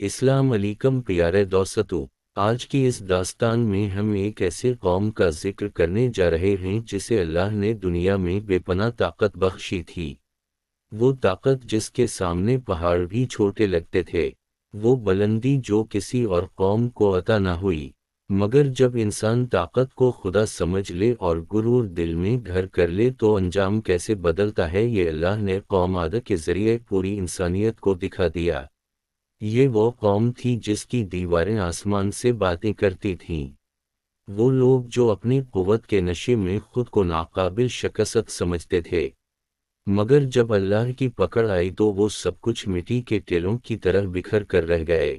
السلام علیکم پیارے دوستو، آج کی اس داستان میں ہم ایک ایسے قوم کا ذکر کرنے جا رہے ہیں جسے اللہ نے دنیا میں بے پناہ طاقت بخشی تھی۔ وہ طاقت جس کے سامنے پہاڑ بھی چھوٹے لگتے تھے، وہ بلندی جو کسی اور قوم کو عطا نہ ہوئی۔ مگر جب انسان طاقت کو خدا سمجھ لے اور غرور دل میں گھر کر لے تو انجام کیسے بدلتا ہے، یہ اللہ نے قوم عاد کے ذریعے پوری انسانیت کو دکھا دیا۔ یہ وہ قوم تھی جس کی دیواریں آسمان سے باتیں کرتی تھیں۔ وہ لوگ جو اپنی قوت کے نشے میں خود کو ناقابل شکست سمجھتے تھے، مگر جب اللہ کی پکڑ آئی تو وہ سب کچھ مٹی کے ٹیلوں کی طرح بکھر کر رہ گئے۔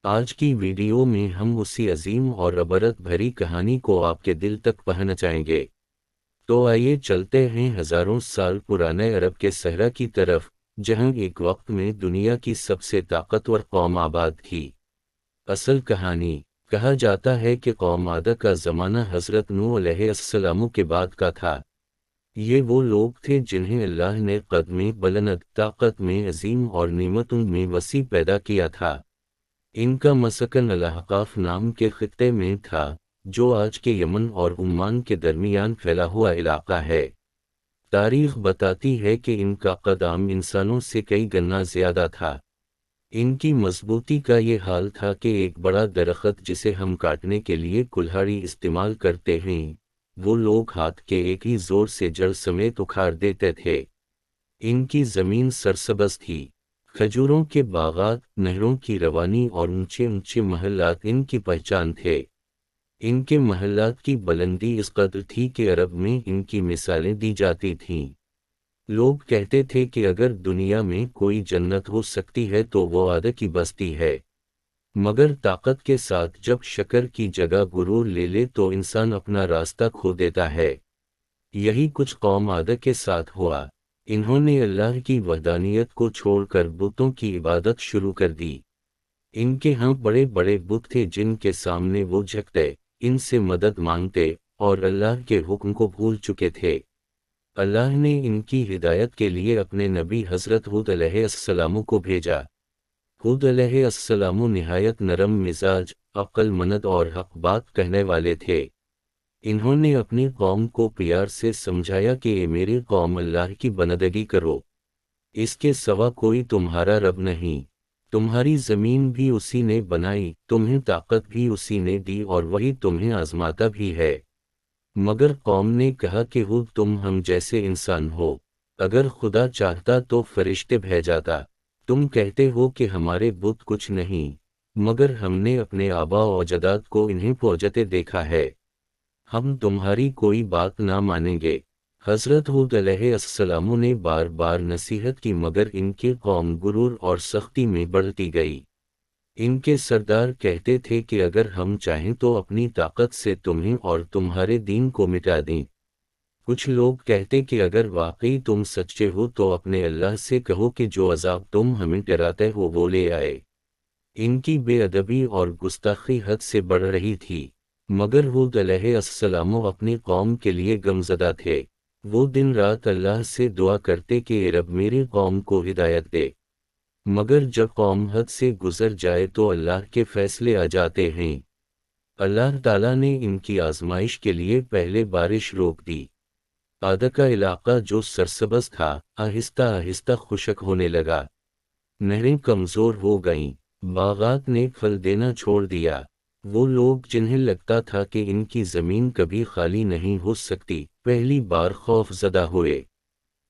آج کی ویڈیو میں ہم اسی عظیم اور عبرت بھری کہانی کو آپ کے دل تک پہنچائیں گے۔ تو آئیے چلتے ہیں ہزاروں سال پرانے عرب کے صحرا کی طرف، جہاں ایک وقت میں دنیا کی سب سے طاقتور قوم آباد تھی۔ اصل کہانی: کہا جاتا ہے کہ قوم عاد کا زمانہ حضرت نوح علیہ السلام کے بعد کا تھا۔ یہ وہ لوگ تھے جنہیں اللہ نے قد میں بلند، طاقت میں عظیم اور نعمتوں میں وسیع پیدا کیا تھا۔ ان کا مسکن الاحقاف نام کے خطے میں تھا، جو آج کے یمن اور عمان کے درمیان پھیلا ہوا علاقہ ہے۔ تاریخ بتاتی ہے کہ ان کا قد عام انسانوں سے کئی گنا زیادہ تھا۔ ان کی مضبوطی کا یہ حال تھا کہ ایک بڑا درخت جسے ہم کاٹنے کے لیے کلہاڑی استعمال کرتے ہیں، وہ لوگ ہاتھ کے ایک ہی زور سے جڑ سمیت اکھاڑ دیتے تھے۔ ان کی زمین سرسبز تھی، کھجوروں کے باغات، نہروں کی روانی اور اونچے اونچے محلات ان کی پہچان تھے۔ ان کے محلات کی بلندی اس قدر تھی کہ عرب میں ان کی مثالیں دی جاتی تھیں۔ لوگ کہتے تھے کہ اگر دنیا میں کوئی جنت ہو سکتی ہے تو وہ عاد کی بستی ہے۔ مگر طاقت کے ساتھ جب شکر کی جگہ غرور لے لے تو انسان اپنا راستہ کھو دیتا ہے۔ یہی کچھ قوم عاد کے ساتھ ہوا۔ انہوں نے اللہ کی وحدانیت کو چھوڑ کر بتوں کی عبادت شروع کر دی۔ ان کے ہاں بڑے بڑے بت تھے جن کے سامنے وہ جھکتے، ان سے مدد مانگتے اور اللہ کے حکم کو بھول چکے تھے۔ اللہ نے ان کی ہدایت کے لیے اپنے نبی حضرت ہود علیہ السلام کو بھیجا۔ ہود علیہ السلام نہایت نرم مزاج، عقل مند اور حق بات کہنے والے تھے۔ انہوں نے اپنی قوم کو پیار سے سمجھایا کہ اے میری قوم، اللہ کی بندگی کرو، اس کے سوا کوئی تمہارا رب نہیں۔ تمہاری زمین بھی اسی نے بنائی، تمہیں طاقت بھی اسی نے دی اور وہی تمہیں آزماتا بھی ہے۔ مگر قوم نے کہا کہ ہود، تم ہم جیسے انسان ہو، اگر خدا چاہتا تو فرشتے بھیجاتا۔ تم کہتے ہو کہ ہمارے بت کچھ نہیں، مگر ہم نے اپنے آبا و اجداد کو انہیں پوجتے دیکھا ہے۔ ہم تمہاری کوئی بات نہ مانیں گے۔ حضرت ہود علیہ السلام نے بار بار نصیحت کی مگر ان کی قوم غرور اور سختی میں بڑھتی گئی۔ ان کے سردار کہتے تھے کہ اگر ہم چاہیں تو اپنی طاقت سے تمہیں اور تمہارے دین کو مٹا دیں۔ کچھ لوگ کہتے کہ اگر واقعی تم سچے ہو تو اپنے اللہ سے کہو کہ جو عذاب تم ہمیں ڈراتے ہو وہ لے آئے۔ ان کی بے ادبی اور گستاخی حد سے بڑھ رہی تھی، مگر ہود علیہ السلام اپنی قوم کے لیے غمزدہ تھے۔ وہ دن رات اللہ سے دعا کرتے کہ اے رب، میری قوم کو ہدایت دے۔ مگر جب قوم حد سے گزر جائے تو اللہ کے فیصلے آ جاتے ہیں۔ اللہ تعالیٰ نے ان کی آزمائش کے لیے پہلے بارش روک دی۔ عاد کا علاقہ جو سرسبز تھا آہستہ آہستہ خشک ہونے لگا، نہریں کمزور ہو گئیں، باغات نے پھل دینا چھوڑ دیا۔ وہ لوگ جنہیں لگتا تھا کہ ان کی زمین کبھی خالی نہیں ہو سکتی، پہلی بار خوف زدہ ہوئے۔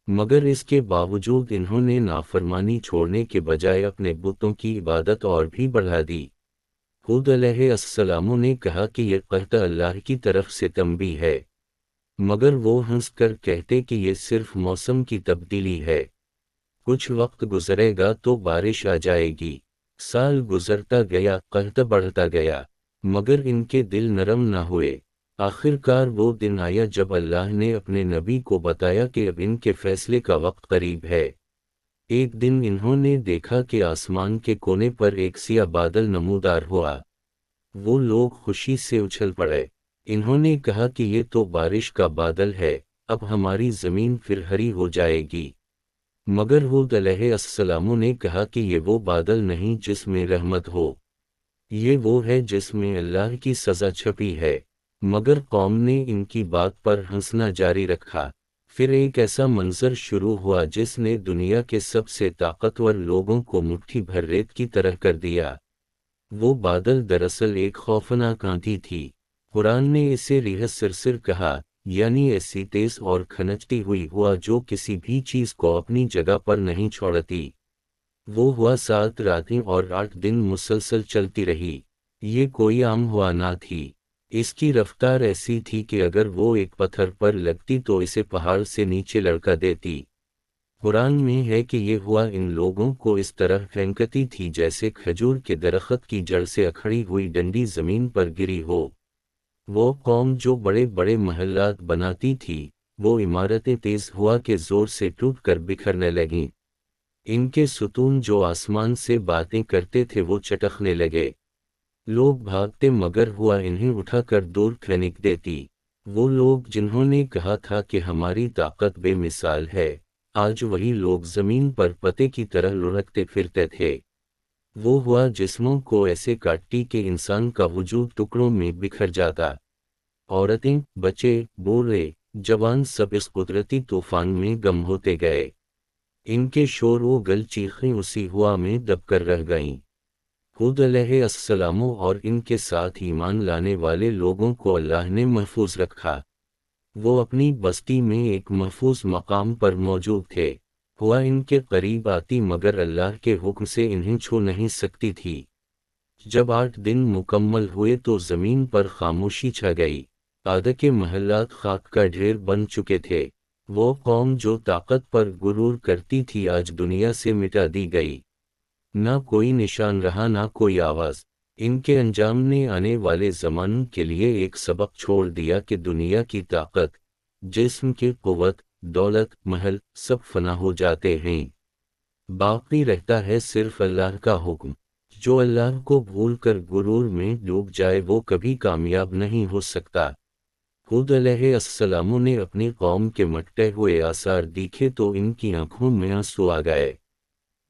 مگر اس کے باوجود انہوں نے نافرمانی چھوڑنے کے بجائے اپنے بتوں کی عبادت اور بھی بڑھا دی۔ ہود علیہ السلام نے کہا کہ یہ قحط اللہ کی طرف سے تنبیہ ہے، مگر وہ ہنس کر کہتے کہ یہ صرف موسم کی تبدیلی ہے، کچھ وقت گزرے گا تو بارش آ جائے گی۔ سال گزرتا گیا، قحط بڑھتا گیا، مگر ان کے دل نرم نہ ہوئے۔ آخر کار وہ دن آیا جب اللہ نے اپنے نبی کو بتایا کہ اب ان کے فیصلے کا وقت قریب ہے۔ ایک دن انہوں نے دیکھا کہ آسمان کے کونے پر ایک سیاہ بادل نمودار ہوا۔ وہ لوگ خوشی سے اچھل پڑے۔ انہوں نے کہا کہ یہ تو بارش کا بادل ہے، اب ہماری زمین پھر ہری ہو جائے گی۔ مگر ہود علیہ السلام نے کہا کہ یہ وہ بادل نہیں جس میں رحمت ہو، یہ وہ ہے جس میں اللہ کی سزا چھپی ہے۔ مگر قوم نے ان کی بات پر ہنسنا جاری رکھا۔ پھر ایک ایسا منظر شروع ہوا جس نے دنیا کے سب سے طاقتور لوگوں کو مٹھی بھر ریت کی طرح کر دیا۔ وہ بادل دراصل ایک خوفناک آندھی تھی۔ قرآن نے اسے ریح صرصر کہا، یعنی ایسی تیز اور کھنچتی ہوئی ہوا جو کسی بھی چیز کو اپنی جگہ پر نہیں چھوڑتی۔ وہ ہوا 7 راتیں اور 8 دن مسلسل چلتی رہی۔ یہ کوئی عام ہوا نہ تھی۔ اس کی رفتار ایسی تھی کہ اگر وہ ایک پتھر پر لگتی تو اسے پہاڑ سے نیچے لڑکا دیتی۔ قرآن میں ہے کہ یہ ہوا ان لوگوں کو اس طرح پھینکتی تھی جیسے کھجور کے درخت کی جڑ سے اکھڑی ہوئی ڈنڈی زمین پر گری ہو۔ وہ قوم جو بڑے بڑے محلات بناتی تھی، وہ عمارتیں تیز ہوا کے زور سے ٹوٹ کر بکھرنے لگیں۔ ان کے ستون جو آسمان سے باتیں کرتے تھے وہ چٹکنے لگے۔ لوگ بھاگتے مگر ہوا انہیں اٹھا کر دور پھینک دیتی۔ وہ لوگ جنہوں نے کہا تھا کہ ہماری طاقت بے مثال ہے، آج وہی لوگ زمین پر پتے کی طرح لڑکتے پھرتے تھے۔ وہ ہوا جسموں کو ایسے کاٹتی کہ انسان کا وجود ٹکڑوں میں بکھر جاتا۔ عورتیں، بچے، بوڑھے، جوان سب اس قدرتی طوفان میں گم ہوتے گئے۔ ان کے شور و گل چیخیں اسی ہوا میں دب کر رہ گئیں۔ ہود علیہ السلام اور ان کے ساتھ ایمان لانے والے لوگوں کو اللہ نے محفوظ رکھا۔ وہ اپنی بستی میں ایک محفوظ مقام پر موجود تھے۔ ہوا ان کے قریب آتی مگر اللہ کے حکم سے انہیں چھو نہیں سکتی تھی۔ جب 8 دن مکمل ہوئے تو زمین پر خاموشی چھا گئی۔ آدھے کے محلات خاک کا ڈھیر بن چکے تھے۔ وہ قوم جو طاقت پر غرور کرتی تھی آج دنیا سے مٹا دی گئی۔ نہ کوئی نشان رہا نہ کوئی آواز۔ ان کے انجام نے آنے والے زمانوں کے لیے ایک سبق چھوڑ دیا کہ دنیا کی طاقت، جسم کی قوت، دولت، محل، سب فنا ہو جاتے ہیں۔ باقی رہتا ہے صرف اللہ کا حکم۔ جو اللہ کو بھول کر غرور میں ڈوب جائے وہ کبھی کامیاب نہیں ہو سکتا۔ ہود علیہ السلام نے اپنی قوم کے مٹے ہوئے آثار دیکھے تو ان کی آنکھوں میں آنسو آ گئے۔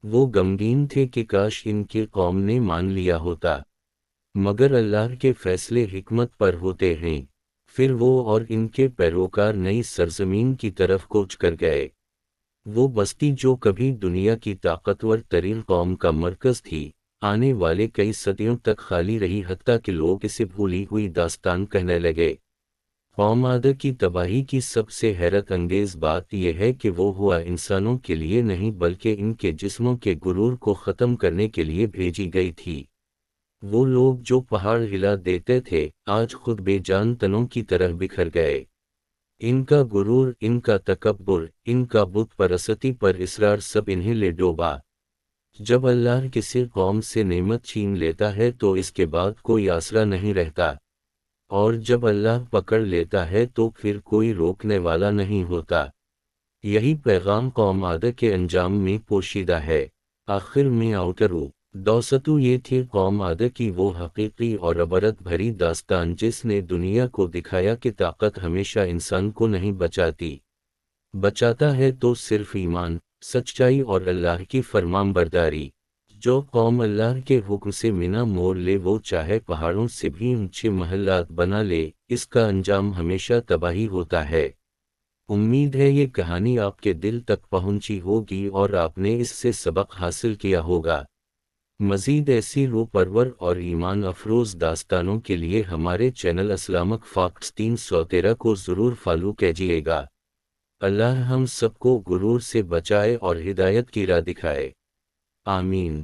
وہ غمگین تھے کہ کاش ان کی قوم نے مان لیا ہوتا، مگر اللہ کے فیصلے حکمت پر ہوتے ہیں۔ پھر وہ اور ان کے پیروکار نئی سرزمین کی طرف کوچ کر گئے۔ وہ بستی جو کبھی دنیا کی طاقتور ترین قوم کا مرکز تھی، آنے والے کئی صدیوں تک خالی رہی حتیٰ کہ لوگ اسے بھولی ہوئی داستان کہنے لگے۔ قوم عاد کی تباہی کی سب سے حیرت انگیز بات یہ ہے کہ وہ ہوا انسانوں کے لیے نہیں بلکہ ان کے جسموں کے غرور کو ختم کرنے کے لیے بھیجی گئی تھی۔ وہ لوگ جو پہاڑ ہلا دیتے تھے، آج خود بے جان تنوں کی طرح بکھر گئے۔ ان کا غرور، ان کا تکبر، ان کا بت پرستی پر اصرار سب انہیں لے ڈوبا۔ جب اللہ کسی قوم سے نعمت چھین لیتا ہے تو اس کے بعد کوئی آسرا نہیں رہتا، اور جب اللہ پکڑ لیتا ہے تو پھر کوئی روکنے والا نہیں ہوتا۔ یہی پیغام قوم عاد کے انجام میں پوشیدہ ہے۔ آخر میں آؤٹرو دوستو یہ تھی قوم عاد کی وہ حقیقی اور عبرت بھری داستان جس نے دنیا کو دکھایا کہ طاقت ہمیشہ انسان کو نہیں بچاتی، بچاتا ہے تو صرف ایمان، سچائی اور اللہ کی فرمان برداری۔ جو قوم اللہ کے حکم سے منہ موڑ لے وہ چاہے پہاڑوں سے بھی اونچے محلات بنا لے، اس کا انجام ہمیشہ تباہی ہوتا ہے۔ امید ہے یہ کہانی آپ کے دل تک پہنچی ہوگی اور آپ نے اس سے سبق حاصل کیا ہوگا۔ مزید ایسی روح پرور اور ایمان افروز داستانوں کے لیے ہمارے چینل اسلامک فیکٹس 313 کو ضرور فالو کیجیے گا۔ اللہ ہم سب کو غرور سے بچائے اور ہدایت کی راہ دکھائے۔ آمین۔